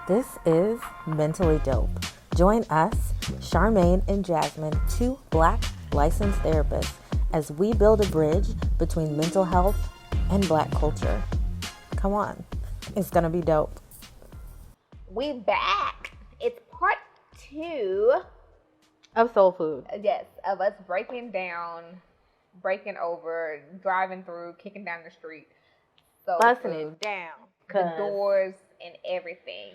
This is Mentally Dope. Join us, Charmaine and Jasmine, two Black licensed therapists, as we build a bridge between mental health and Black culture. Come on, it's gonna be dope. We back. It's part 2 of Soul Food. Yes, of us breaking over, driving through, kicking down the street, busting it down, the doors and everything.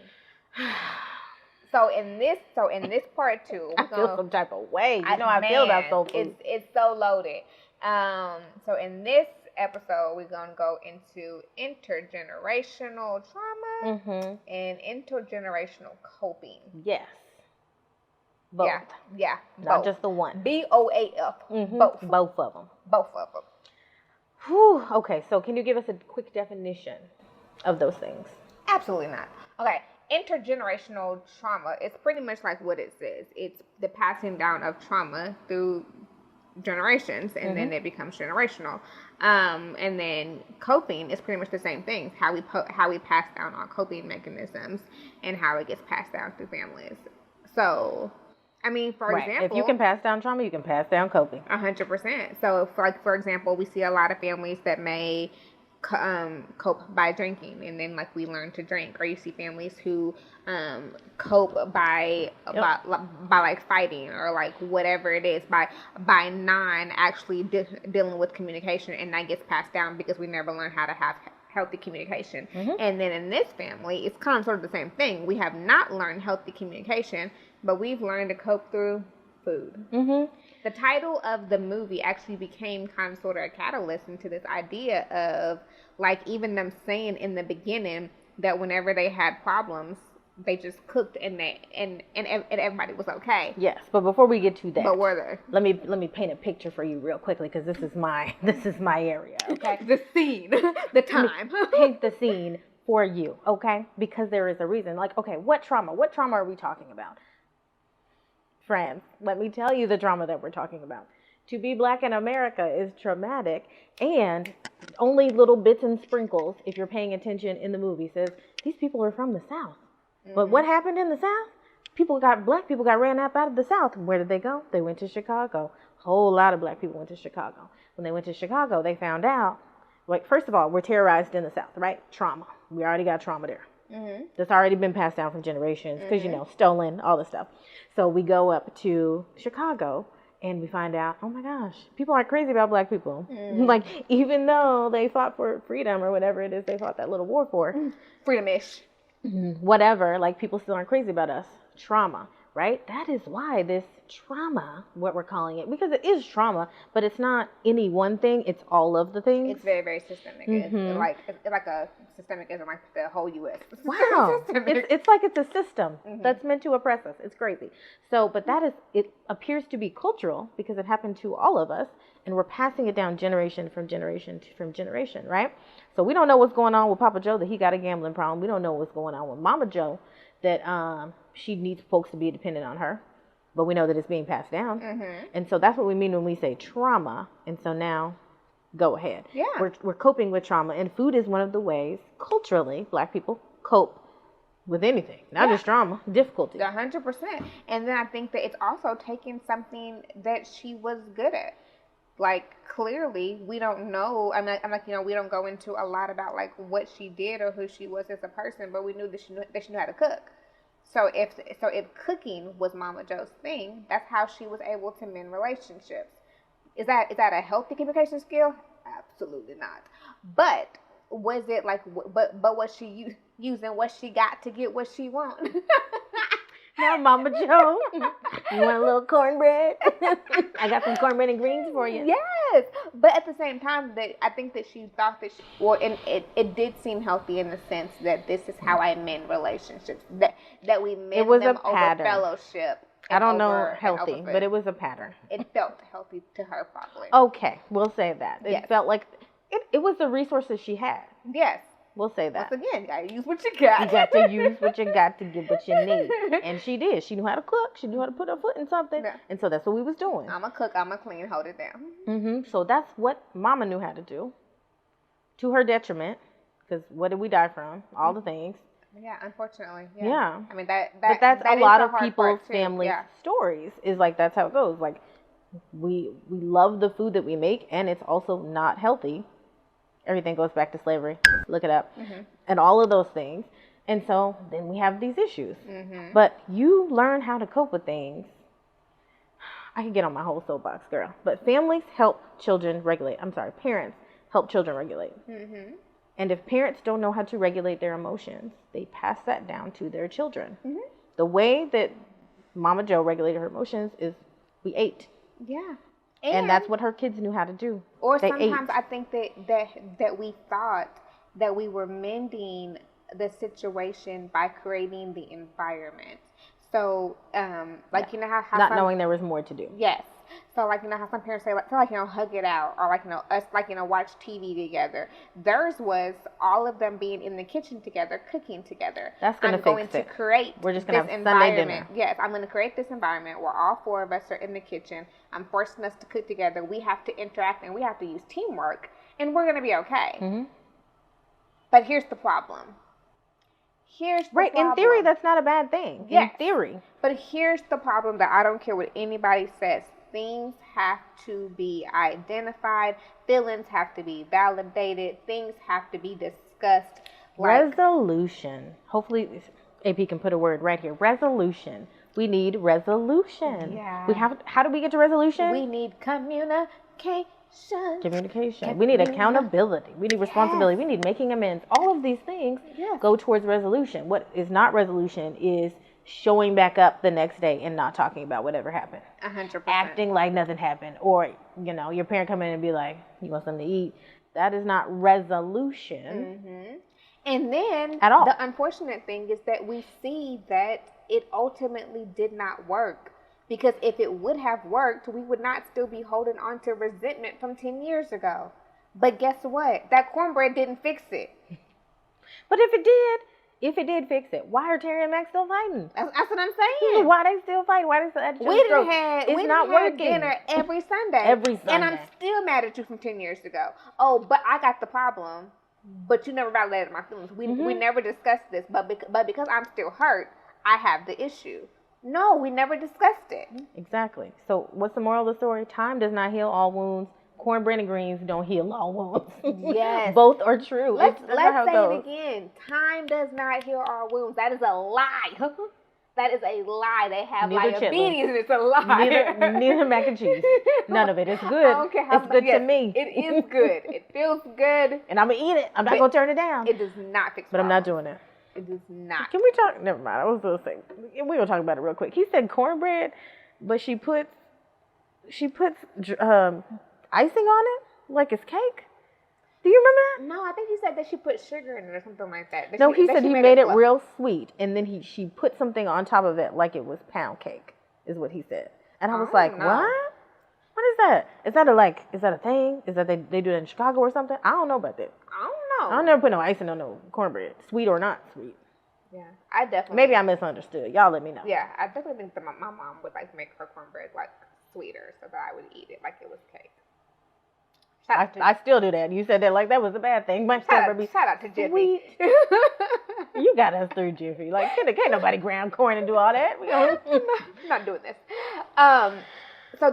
So in this part 2, I feel some type of way. I feel about soul food. It's so loaded. So in this episode, we're gonna go into intergenerational trauma and intergenerational coping. Yes. Both. Yeah. Not both. just the one. BOAF. Both of them. Both of them. Whew. Okay, so can you give us a quick definition of those things? Absolutely not. Okay, intergenerational trauma, it's pretty much like what it says. It's the passing down of trauma through generations, and then it becomes generational. And then coping is pretty much the same thing. How we pass down our coping mechanisms and how it gets passed down through families. So, I mean, for example, if you can pass down trauma, you can pass down coping. 100%. So, for example, we see a lot of families that may cope by drinking, and then we learn to drink. Or you see families who cope by fighting, or whatever it is, by non actually dealing with communication, and that gets passed down because we never learn how to have healthy communication. And then in this family, it's kind of sort of the same thing. We have not learned healthy communication, but we've learned to cope through food. The title of the movie actually became kind of sort of a catalyst into this idea of even them saying in the beginning that whenever they had problems, they just cooked and everybody was okay. Yes, but before we get to that, but were there? Let me paint a picture for you real quickly, because this is my area. Okay, the scene, the time. Paint the scene for you, okay? Because there is a reason. What trauma? What trauma are we talking about? Friends, let me tell you the trauma that we're talking about. To be Black in America is traumatic, and only little bits and sprinkles, if you're paying attention in the movie, says these people are from the South. But what happened in the South? Black people got ran up out of the South. Where did they go? They went to Chicago. A whole lot of Black people went to Chicago. When they went to Chicago, they found out, first of all, we're terrorized in the South, right? Trauma. We already got trauma there. That's already been passed down from generations because, stolen, all this stuff. So we go up to Chicago and we find out, oh my gosh, people aren't crazy about Black people. Even though they fought for freedom or whatever it is they fought that little war for. Freedom-ish. Whatever, people still aren't crazy about us. Trauma, right? That is why this trauma, what we're calling it, because it is trauma, but it's not any one thing, it's all of the things. It's very, very systemic. It's like a systemic as in the whole U.S. Wow. It's like it's a system that's meant to oppress us. It's crazy. So, but it appears to be cultural because it happened to all of us, and we're passing it down generation from generation, right? So we don't know what's going on with Papa Joe, that he got a gambling problem. We don't know what's going on with Mama Joe, that she needs folks to be dependent on her. But we know that it's being passed down. And so that's what we mean when we say trauma. And so now, go ahead. Yeah. We're coping with trauma. And food is one of the ways, culturally, Black people cope with anything. Not just trauma, difficulty. 100%. And then I think that it's also taking something that she was good at. Clearly, we don't know. We don't go into a lot about what she did or who she was as a person, but we knew that she knew how to cook. So if cooking was Mama Joe's thing, that's how she was able to mend relationships. Is that a healthy communication skill? Absolutely not. But was it but was she using what she got to get what she want? Now, Mama Joe, you want a little cornbread? I got some cornbread and greens for you. Yes, but at the same time, I think that she thought that and it did seem healthy in the sense that this is how I mend relationships. That we mend them over fellowship. I don't know healthy, but it was a pattern. It felt healthy to her, probably. Okay, we'll say that. It felt like it was the resources she had. Yes. We'll say that. Once again, you gotta use what you got. You got to use what you got to get what you need. And she did. She knew how to cook. She knew how to put her foot in something. Yeah. And so that's what we was doing. I'm a cook. I'm a clean. Hold it down. So that's what Mama knew how to do. To her detriment. Because what did we die from? All the things. Yeah, unfortunately. Yeah. Yeah. I mean that But that's that a is lot the of hard people's part, too. family Yeah. stories. Is like that's how it goes. Like we love the food that we make, and it's also not healthy. Everything goes back to slavery. Look it up, and all of those things. And so then we have these issues. But you learn how to cope with things. I can get on my whole soapbox, girl. But families help children regulate. I'm sorry, parents help children regulate. And if parents don't know how to regulate their emotions, they pass that down to their children. The way that Mama Joe regulated her emotions is we ate. Yeah. And that's what her kids knew how to do. Or They sometimes ate. I think that we thought that we were mending the situation by creating the environment. So, you know how Not some, knowing there was more to do. yes. So, like, you know how some parents say, like, hug it out, or like, us, watch TV together. Theirs was all of them being in the kitchen together, cooking together. That's gonna I'm going fix to it. create We're just gonna this have Sunday environment. dinner. Yes, I'm going to create this environment where all four of us are in the kitchen. I'm forcing us to cook together. We have to interact and we have to use teamwork, and we're going to be okay. But here's the problem. Right, in theory, that's not a bad thing. Yes. In theory. But here's the problem that I don't care what anybody says. Things have to be identified. Feelings have to be validated. Things have to be discussed. Resolution. Hopefully, AP can put a word right here. Resolution. We need resolution. Yeah. How do we get to resolution? We need communication. We need accountability. We need responsibility. We need making amends. All of these things go towards resolution. What is not resolution is showing back up the next day and not talking about whatever happened. 100%. Acting like nothing happened. Or, your parent come in and be like, you want something to eat. That is not resolution. And then at all. The unfortunate thing is that we see that it ultimately did not work. Because if it would have worked, we would not still be holding on to resentment from 10 years ago. But guess what? That cornbread didn't fix it. But if it did fix it, why are Terry and Max still fighting? That's what I'm saying. Why they still fighting? Why they still at We didn't have dinner every Sunday. Every Sunday. And I'm still mad at you from 10 years ago. Oh, but I got the problem. But you never validated my feelings. We never discussed this. But because I'm still hurt, I have the issue. No, we never discussed it. Exactly. So what's the moral of the story? Time does not heal all wounds. Cornbread and greens don't heal all wounds. Yes. Both are true. Let's say it again. Time does not heal all wounds. That is a lie. That is a lie. They have diabetes and it's a lie. Neither mac and cheese. None of it. It's good. It's good to me. It is good. It feels good. And I'm going to eat it. I'm not going to turn it down. It does not fix But I'm not doing it. It does not. Can we talk? Never mind. I was going to say. We're going to talk about it real quick. He said cornbread, but she puts icing on it like it's cake. Do you remember that? No, I think he said that she put sugar in it or something like that. He said he made it real sweet, and then she put something on top of it like it was pound cake, is what he said. And I was like, what? What is that? Is that a thing? Is that they do it in Chicago or something? I don't know about that. I don't know. I'll never put no icing on no cornbread, sweet or not sweet. Yeah, I definitely. Maybe I misunderstood. Y'all let me know. Yeah, I definitely think that my mom would like to make her cornbread like sweeter so that I would eat it like it was cake. I still do that. You said that like that was a bad thing. Shout out to Jiffy. You got us through Jiffy. Like, can't nobody ground corn and do all that. I'm not doing this. So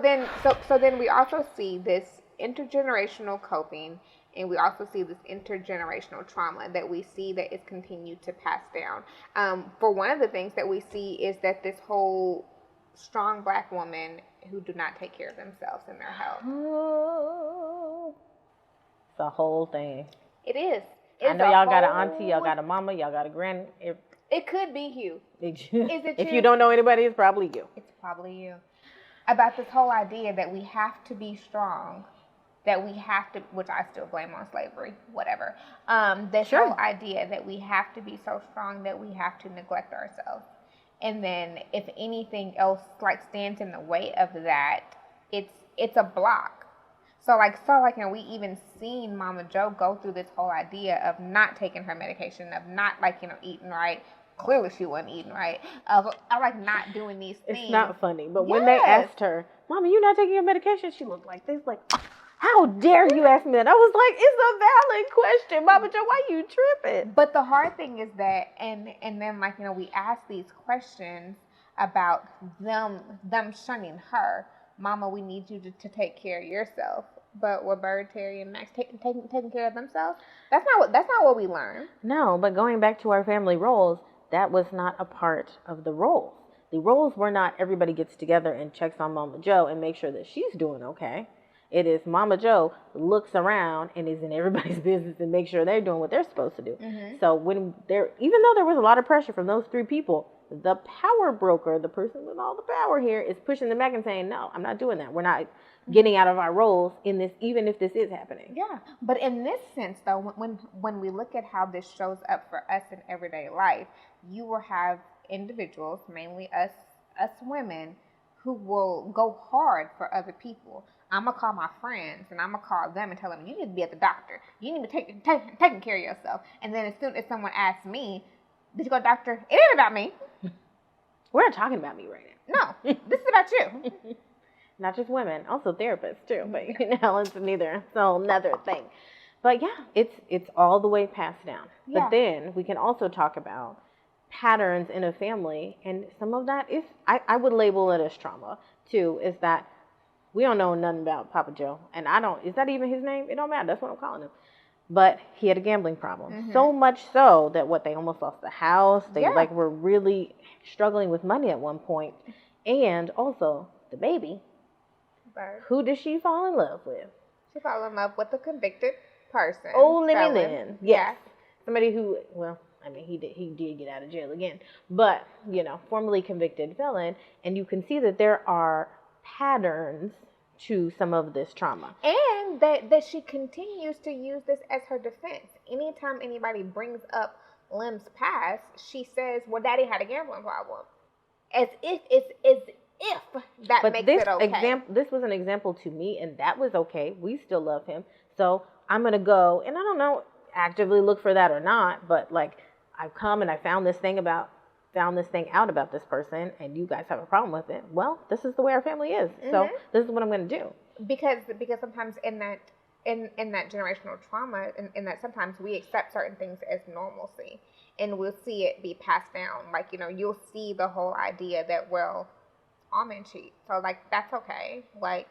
then we also see this intergenerational coping, and we also see this intergenerational trauma that we see that is continued to pass down. For one of the things that we see is that this whole strong Black woman who do not take care of themselves and their health. It's a whole thing. It is. I know y'all got an auntie, y'all got a mama, y'all got a granny. It could be you. Is it if you don't know anybody, it's probably you. It's probably you. About this whole idea that we have to be strong, that we have to, which I still blame on slavery, whatever. This whole idea that we have to be so strong that we have to neglect ourselves. And then if anything else stands in the way of that, it's a block. So we even seen Mama Joe go through this whole idea of not taking her medication, of not eating right. Clearly she wasn't eating right. Of not doing these things. It's not funny, but when they asked her, "Mama, you not taking your medication?" She looked like this, like, How dare you ask me that? I was like, it's a valid question, Mama Joe. Why you tripping? But the hard thing is that, and then like, you know, we ask these questions about them shunning her. Mama, we need you to take care of yourself. But were Bird, Terry, and Max taking care of themselves? That's not what we learn. No, but going back to our family roles, that was not a part of the roles. The roles were not everybody gets together and checks on Mama Joe and makes sure that she's doing okay. It is Mama Joe looks around and is in everybody's business and makes sure they're doing what they're supposed to do. Mm-hmm. So when even though there was a lot of pressure from those three people, the power broker, the person with all the power here, is pushing them back and saying, no, I'm not doing that. We're not getting out of our roles in this, even if this is happening. Yeah, but in this sense, though, when we look at how this shows up for us in everyday life, you will have individuals, mainly us women, who will go hard for other people. I'm gonna call my friends and I'm gonna call them and tell them, you need to be at the doctor. You need to be taking care of yourself. And then as soon as someone asks me, did you go to the doctor? It ain't about me. We're not talking about me right now. No, this is about you. Not just women, also therapists too. But you know, it's another thing. But yeah, it's all the way passed down. Yeah. But then we can also talk about patterns in a family, and some of that is I would label it as trauma too. Is that we don't know nothing about Papa Joe, and I don't. Is that even his name? It don't matter. That's what I'm calling him. But he had a gambling problem, mm-hmm. so much so that they almost lost the house. They were really struggling with money at one point, and also the baby. Bird. Who did she fall in love with? She fell in love with a convicted person. Oh, Lynn. Yes. Somebody who, well, I mean, he did get out of jail again, but you know, formerly convicted felon, and you can see that there are patterns to some of this trauma. And that she continues to use this as her defense. Anytime anybody brings up Lem's past, she says, well, Daddy had a gambling problem. As if that but makes it okay. This was an example to me, and that was okay. We still love him. So I'm going to go, and I don't know, actively look for that or not, but like I've come and I found this thing out about this person, and you guys have a problem with it. Well, this is the way our family is. Mm-hmm. So this is what I'm going to do. Because sometimes in that generational trauma, in that sometimes we accept certain things as normalcy, and we'll see it be passed down. Like, you know, you'll see the whole idea that, well, almond cheat, so like that's okay. Like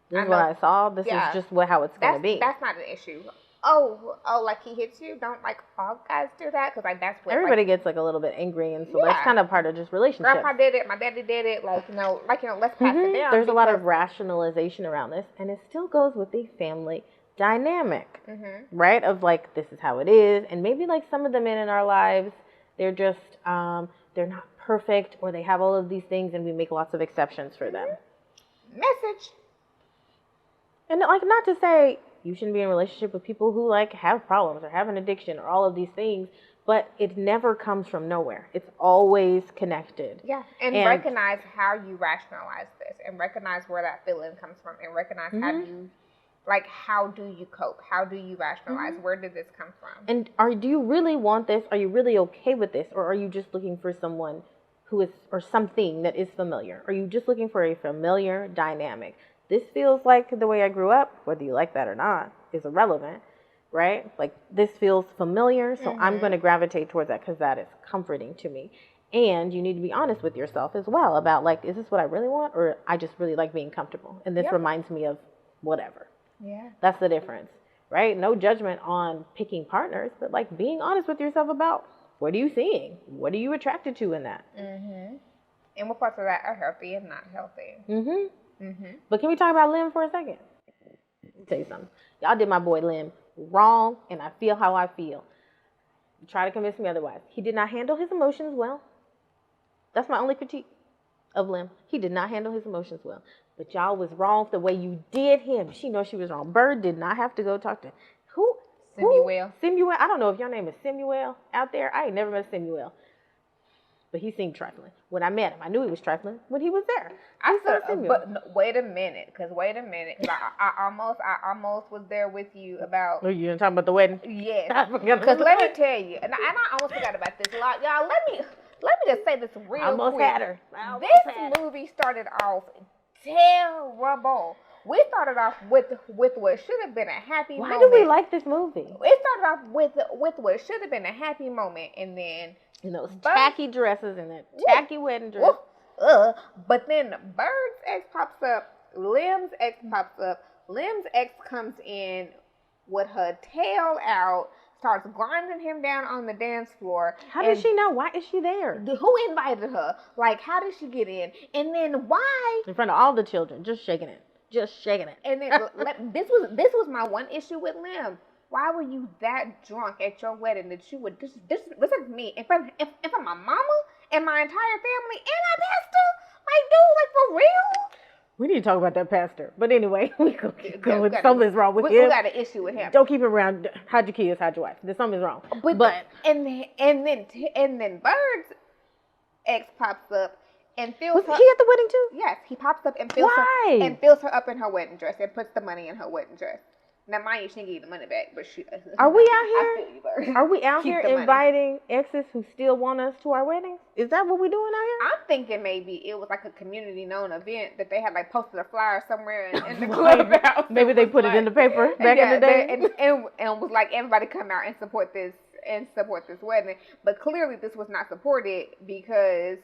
this is what I saw. This is just how it's going to be. That's not an issue. Oh, like he hits you? Don't like all guys do that? Because like that's what everybody gets like a little bit angry, and so that's kind of part of just relationships. Grandpa did it, my daddy did it. Like you know, let's pass it down. There's a lot of rationalization around this, and it still goes with the family dynamic, right? Of like this is how it is, and maybe like some of the men in our lives, they're just they're not perfect, or they have all of these things, and we make lots of exceptions for them. Message. And like not to say you shouldn't be in a relationship with people who like have problems or have an addiction or all of these things, but it never comes from nowhere. It's always connected. Yeah, and recognize how you rationalize this, and recognize where that feeling comes from, and recognize how do you cope? How do you rationalize? Where did this come from? And do you really want this? Are you really okay with this? Or are you just looking for someone who is, or something that is familiar? Are you just looking for a familiar dynamic? This feels like the way I grew up, whether you like that or not, is irrelevant, right? Like this feels familiar, so I'm going to gravitate towards that because that is comforting to me. And you need to be honest with yourself as well about like, is this what I really want, or I just really like being comfortable, and this reminds me of whatever. Yeah, that's the difference, right? No judgment on picking partners, but like being honest with yourself about what are you seeing, what are you attracted to in that, and what parts of that are healthy and not healthy. But can we talk about Lim for a second? Let me tell you something. Y'all did my boy Lim wrong, and I feel how I feel. Try to convince me otherwise. He did not handle his emotions well. That's my only critique of Lim. He did not handle his emotions well. But y'all was wrong the way you did him. She knows she was wrong. Bird did not have to go talk to him. Who? Samuel. I don't know if your name is Samuel out there. I ain't never met Samuel. But he seemed trifling. When I met him, I knew he was trifling when he was there. I said, but no, wait a minute. I almost was there with you about. Oh, you talking about the wedding? Yes. Because let me tell you, and I almost forgot about this. Y'all, let me just say this real quick. Almost had her. This movie started off terrible. we started off with what should have been a happy Why moment. do we like this movie? It started off with what should have been a happy moment, and then those tacky dresses and that tacky wedding dress. But then Bird's ex pops up, Lim's ex pops up. Lim's ex comes in with her tail out, starts grinding him down on the dance floor. How does she know? Why is she there? Who invited her? Like, how did she get in? And then why? In front of all the children, just shaking it. And then this was my one issue with Lim. Why were you that drunk at your wedding that you would this is me in front of my mama and my entire family and my pastor? Like, dude, like, for real? We need to talk about that pastor. But anyway, we gonna keep going. Something's wrong with him. We got an issue with him. Don't keep him around. Hide your kids, hide your wife. There's something's wrong. But and then Bird's ex pops up and fills her. Was he at the wedding too? Yes, he pops up and fills her up in her wedding dress and puts the money in her wedding dress. Now, mind you, she didn't give you the money back, but she. Are we out here? I feel you, Bird. Are we out here inviting exes who still want us to our weddings? Is that what we're doing out here? I'm thinking maybe it was like a community known event that they had like posted a flyer somewhere in the clubhouse. Maybe they put it in the paper back in the day, and was like, everybody come out and support this wedding. But clearly, this was not supported because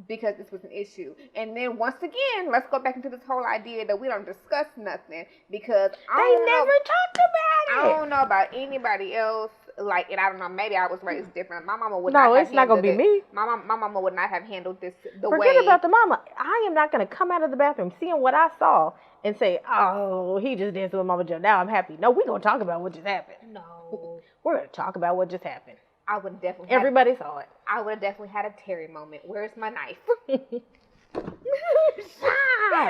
this was an issue. And then once again, let's go back into this whole idea that we don't discuss nothing because they never talked about it. I don't know about anybody else. Like, and I don't know, maybe I was raised different. My mama would not. No, it's not gonna be me. My mama would not have handled this the way. Forget about the mama. I am not gonna come out of the bathroom seeing what I saw and say, "Oh, he just danced with Mama Joe. Now I'm happy." No, we're gonna talk about what just happened. No, we're gonna talk about what just happened. I would definitely. Everybody saw it. I would have definitely had a Terry moment. Where's my knife?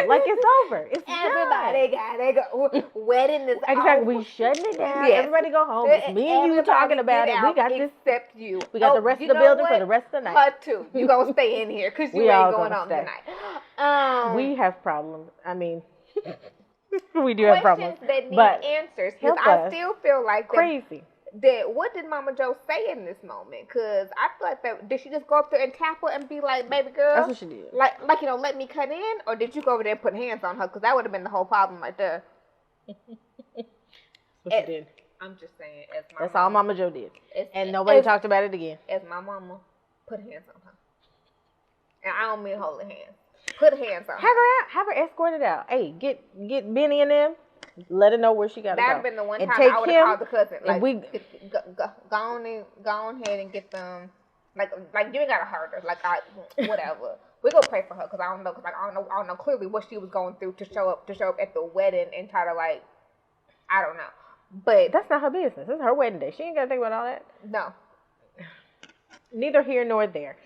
Like, it's over. It's everybody gotta go. Wedding is exactly. over. We shutting it down. Yes. Everybody go home. It's me and you talking about it. We got this. Except you. We got the rest of the building for the rest of the night. Her too. You gonna stay in here because you ain't going on tonight. We have problems. I mean, we do have problems. That need but answers. Because I still feel like crazy. What did Mama Joe say in this moment? Because I feel like that. Did she just go up there and tap her and be like, "Baby girl"? That's what she did. Like let me cut in, or did you go over there and put hands on her? Because that would have been the whole problem right there. That's what she did. I'm just saying, that's all Mama Joe did, and nobody talked about it again. As my mama put hands on her, and I don't mean holding hands. Put hands on her. Have her out. Have her escorted out. Hey, get Benny and them. Let her know where she got to go. That'd have been the one time I would have called the cousin. Like, go on ahead and get them. Like you ain't gotta hurt her. Like, whatever. We gonna pray for her because I don't know. Because I don't know clearly what she was going through to show up at the wedding and try to I don't know. But that's not her business. It's her wedding day. She ain't gotta think about all that. No. Neither here nor there.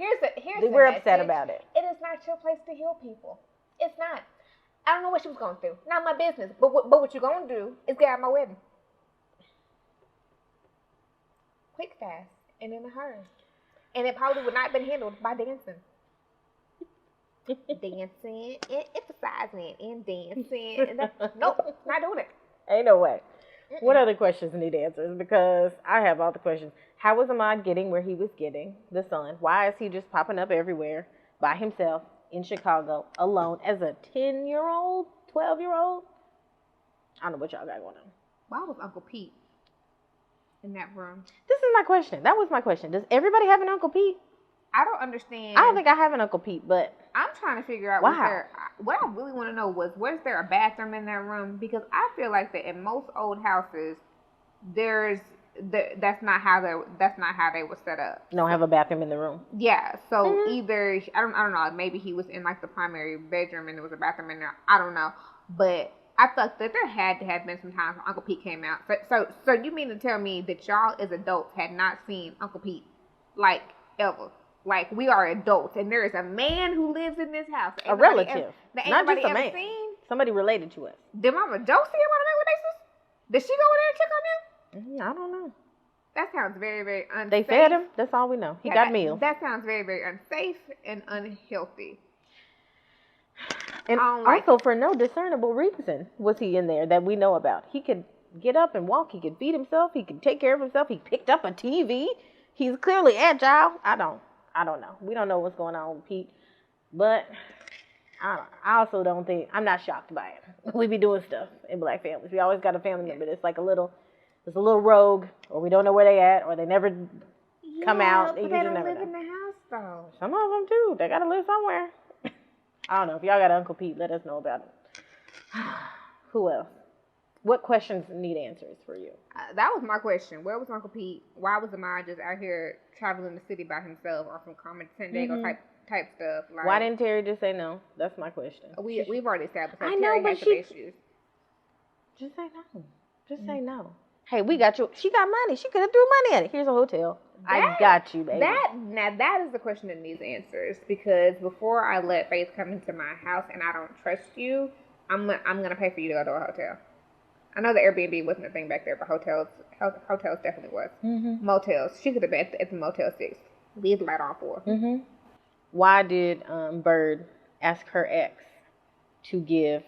We're upset about it. It is not your place to heal people. It's not. I don't know what she was going through. Not my business. But what you're going to do is get out of my wedding. Quick, fast, and in a hurry. And it probably would not have been handled by dancing. Dancing, and emphasizing, and dancing. Nope, not doing it. Ain't no way. Mm-mm. What other questions need answers? Because I have all the questions. How was Ahmad getting where he was getting the son? Why is he just popping up everywhere by himself? In Chicago, alone, as a 10-year-old, 12-year-old. I don't know what y'all got going on. Why was Uncle Pete in that room? This is my question. That was my question. Does everybody have an Uncle Pete? I don't understand. I don't think I have an Uncle Pete, but I'm trying to figure out what I really want to know was there a bathroom in that room? Because I feel like that in most old houses, that's not how they were set up. Don't have a bathroom in the room. Yeah, so either I don't know, maybe he was in like the primary bedroom and there was a bathroom in there. I don't know, but I thought that there had to have been some times when Uncle Pete came out. So you mean to tell me that y'all as adults had not seen Uncle Pete like ever? Like, we are adults and there is a man who lives in this house. A relative, not just a man. Somebody related to us. Did Mama Joe see him on a regular basis? Did she go in there and check on him? I don't know. That sounds very, very unsafe. They fed him. That's all we know. He got meals. That sounds very, very unsafe and unhealthy. And also, for no discernible reason was he in there that we know about. He could get up and walk. He could feed himself. He could take care of himself. He picked up a TV. He's clearly agile. I don't know. We don't know what's going on with Pete. But I also don't think, I'm not shocked by it. We be doing stuff in black families. We always got a family member that's like it's a little rogue, or we don't know where they at, or they never come out. But they don't live in the house though. Some of them do. They gotta live somewhere. I don't know. If y'all got Uncle Pete, let us know about it. Who else? What questions need answers for you? That was my question. Where was Uncle Pete? Why was Ahmad just out here traveling the city by himself, or from Carmen to San Diego type stuff? Like, why didn't Terry just say no? That's my question. We've already established that. I know, Terry but has some issues. Just say no. Just say no. Hey, we got you. She got money. She could have threw money at it. Here's a hotel. I got you, baby. That is the question that needs answers, because before I let Faith come into my house and I don't trust you, I'm gonna pay for you to go to a hotel. I know the Airbnb wasn't a thing back there, but hotels definitely was. Mm-hmm. Motels. She could have been at the Motel 6. Leave the light on for her. Mm-hmm. Why did Bird ask her ex to give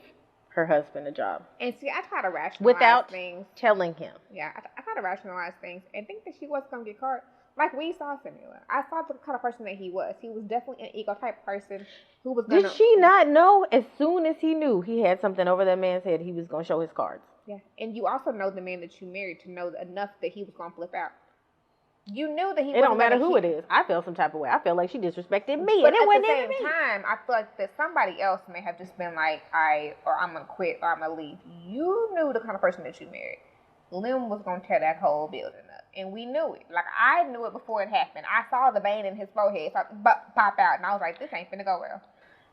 her husband a job? And see, I try to rationalize without things. Telling him. Yeah, I try to rationalize things and think that she was going to get caught. Like, we saw similar. I saw the kind of person that he was. He was definitely an ego type person who was going to... Did she not know as soon as he knew he had something over that man's head, he was going to show his cards? Yeah, and you also know the man that you married to know enough that he was going to flip out. You knew that he. It don't matter who it is. I felt some type of way. I felt like she disrespected me, but and it wasn't at the me. same time, I feel like that somebody else may have just been like, I'm gonna quit, or I'm gonna leave. You knew the kind of person that you married. Lim was gonna tear that whole building up, and we knew it. Like, I knew it before it happened. I saw the vein in his forehead pop out, and I was like, this ain't finna go well.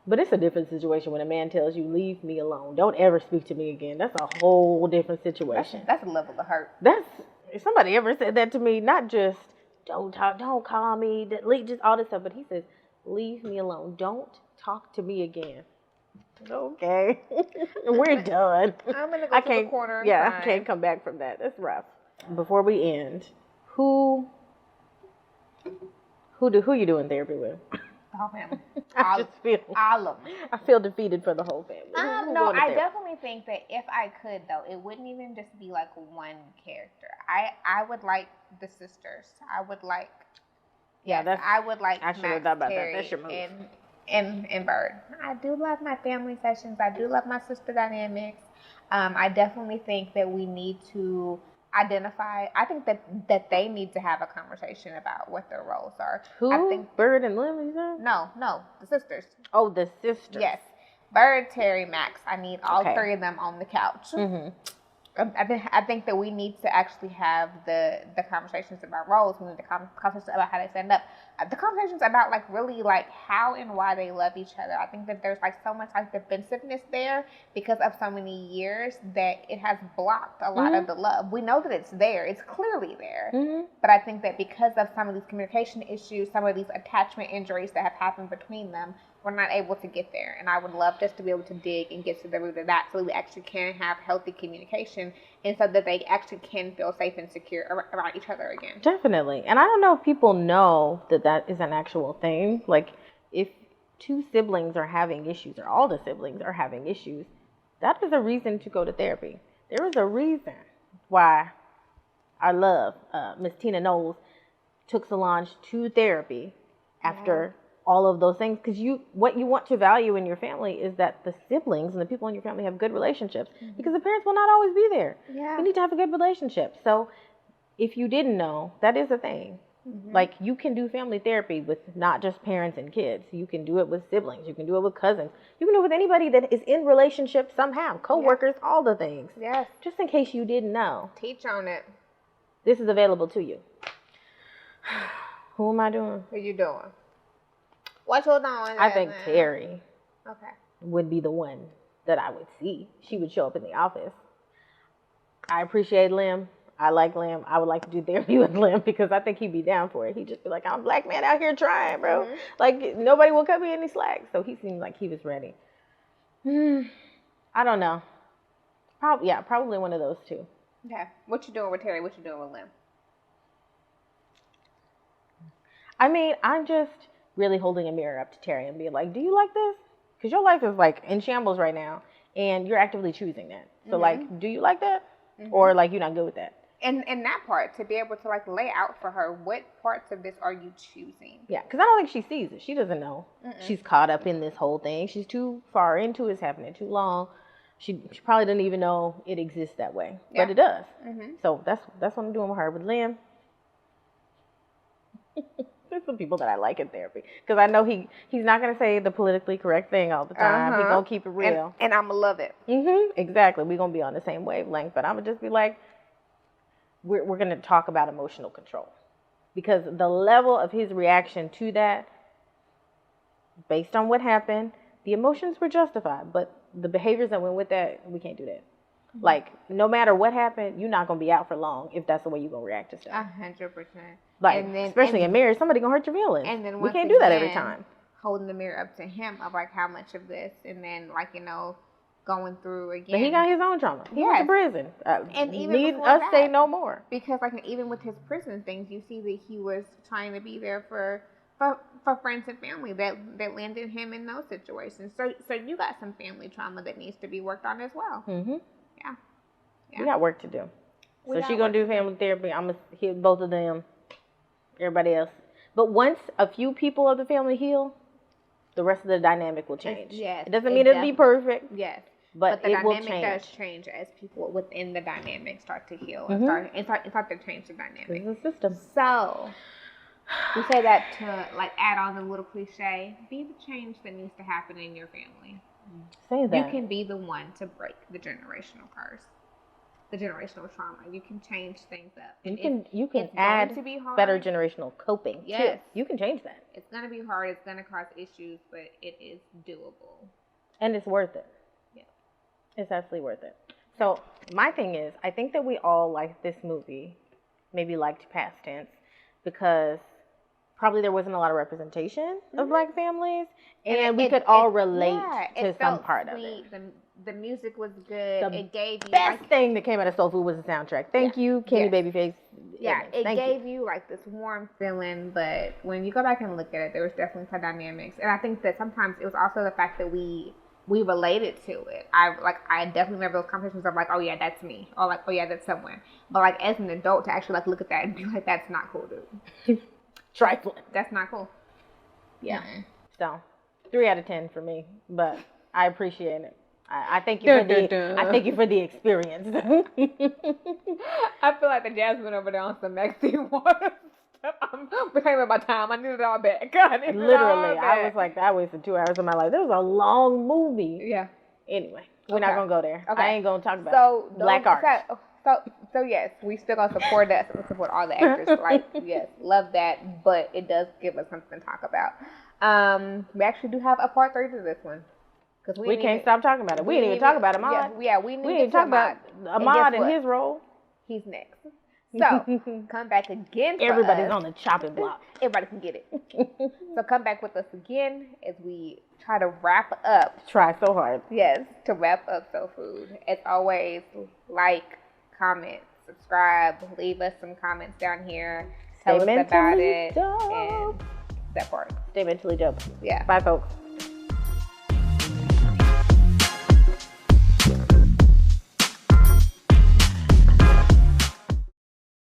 But it's a different situation when a man tells you, leave me alone. Don't ever speak to me again. That's a whole different situation. That's a level of hurt. If somebody ever said that to me, not just, don't talk, don't call me, just all this stuff, but he says, leave me alone. Don't talk to me again. Okay. We're done. I'm going to go to the corner. Yeah, I can't come back from that. That's rough. Before we end, who you doing therapy with? The whole family. All of them. I feel defeated for the whole family. No, I definitely think that if I could, though, it wouldn't even just be like one character. I would like the sisters. I would like. I would like. I should have thought about that. That's your move. And Bird. I do love my family sessions. I do love my sister dynamics. I definitely think that we need to identify. I think that they need to have a conversation about what their roles are. Who? I think Bird and Lily, you said? No, the sisters. Oh, the sisters. Yes. Bird, Terry, Max. I need all three of them on the couch. Mm-hmm. I think that we need to actually have the conversations about roles. We need the conversations about how they stand up. The conversations about like really like how and why they love each other. I think that there's like so much like defensiveness there because of so many years that it has blocked a lot of the love. We know that it's there. It's clearly there. Mm-hmm. But I think that because of some of these communication issues, some of these attachment injuries that have happened between them, we're not able to get there. And I would love just to be able to dig and get to the root of that so that we actually can have healthy communication and so that they actually can feel safe and secure around each other again. Definitely. And I don't know if people know that is an actual thing. Like, if two siblings are having issues, or all the siblings are having issues, that is a reason to go to therapy. There is a reason why I love Miss Tina Knowles took Solange to therapy after all of those things, because what you want to value in your family is that the siblings and the people in your family have good relationships, because the parents will not always be there. Yeah. You need to have a good relationship. So if you didn't know, that is a thing. Mm-hmm. Like, you can do family therapy with not just parents and kids. You can do it with siblings. You can do it with cousins. You can do it with anybody that is in relationships somehow. Co-workers, all the things. Yes. Just in case you didn't know. Teach on it. This is available to you. Who am I doing? Who you doing? What you doing? I think Terry would be the one that I would see. She would show up in the office. I appreciate Lim. I like Lim. I would like to do therapy with Lim because I think he'd be down for it. He'd just be like, I'm a black man out here trying, bro. Mm-hmm. Like, nobody will cut me any slack. So he seemed like he was ready. I don't know. Probably one of those two. Okay. What you doing with Terry? What you doing with Lim? I mean, I'm just really holding a mirror up to Terry and being like, do you like this? Because your life is like in shambles right now and you're actively choosing that. So like, do you like that? Mm-hmm. Or like, you're not good with that? And that part, to be able to like lay out for her, what parts of this are you choosing? Yeah, because I don't think she sees it. She doesn't know. She's caught up in this whole thing. She's too far into it. It's happening too long. She probably doesn't even know it exists that way, but it does. So that's what I'm doing with her. With Liam, there's some people that I like in therapy because I know he's not gonna say the politically correct thing all the time. He's gonna keep it real, and I'm gonna love it. Exactly. We're gonna be on the same wavelength, but I'm gonna just be like, we're gonna talk about emotional control because the level of his reaction to that, based on what happened, the emotions were justified, but the behaviors that went with that, we can't do that. Like, no matter what happened, you're not gonna be out for long if that's the way you're gonna react to stuff. 100%. Like, especially in marriage, somebody gonna hurt your feelings. And then we can't do that every time. Holding the mirror up to him of like how much of this, and then like going through again. But he got his own trauma. He went to prison. And even need before us that, say no more. Because like even with his prison things, you see that he was trying to be there for friends and family that landed him in those situations. So you got some family trauma that needs to be worked on as well. Yeah. We got work to do. So she's gonna do family therapy. I'm gonna hit both of them. Everybody else. But once a few people of the family heal, the rest of the dynamic will change. Yes. It doesn't mean it'll be perfect. Yes. But the it will dynamic change. does change as people within the dynamic start to heal and start to change the dynamic. It's a system. So we say that to like add on a little cliche. Be the change that needs to happen in your family. Say that. You can be the one to break the generational curse, the generational trauma. You can change things up. You can add better generational coping. Yes. Too. You can change that. It's gonna be hard. It's gonna cause issues, but it is doable. And it's worth it. Yeah. It's absolutely worth it. So my thing is, I think that we all liked this movie, maybe liked past tense, because probably there wasn't a lot of representation of Black families, and we could all relate to some part of it. The music was good. It gave you best thing that came out of Soul Food was the soundtrack. Thank you, Kenny Babyface. Yeah, it gave you like this warm feeling, but when you go back and look at it, there was definitely some dynamics, and I think that sometimes it was also the fact that we related to it. I definitely remember those conversations of like, oh yeah, that's me, or like, oh yeah, that's someone. But like as an adult, to actually like look at that and be like, that's not cool, dude. Triflin. That's not cool. Yeah. So 3 out of 10 for me, but I appreciate it. I thank you I thank you for the experience. I feel like the Jasmine over there on some Maxine water stuff. I'm reclaiming my time. I need it all back. Literally, I was like, I wasted 2 hours of my life. That was a long movie. Yeah. Anyway, we're not gonna go there. Okay. I ain't gonna talk about Black art. So yes, we still gonna support that. So we support all the actors. Like yes, love that. But it does give us something to talk about. We actually do have a part 3 to this one. We can't stop talking about it. We didn't even talk about Ahmad. Yeah, we didn't talk about Ahmad and his role. He's next. So come back again. Everybody's on the chopping block. Everybody can get it. So come back with us again as we try to wrap up. Try so hard. Yes, to wrap up Soul Food. As always, like, comment, subscribe, leave us some comments down here. Tell us about it. And that part. Stay mentally dope. Yeah. Bye, folks.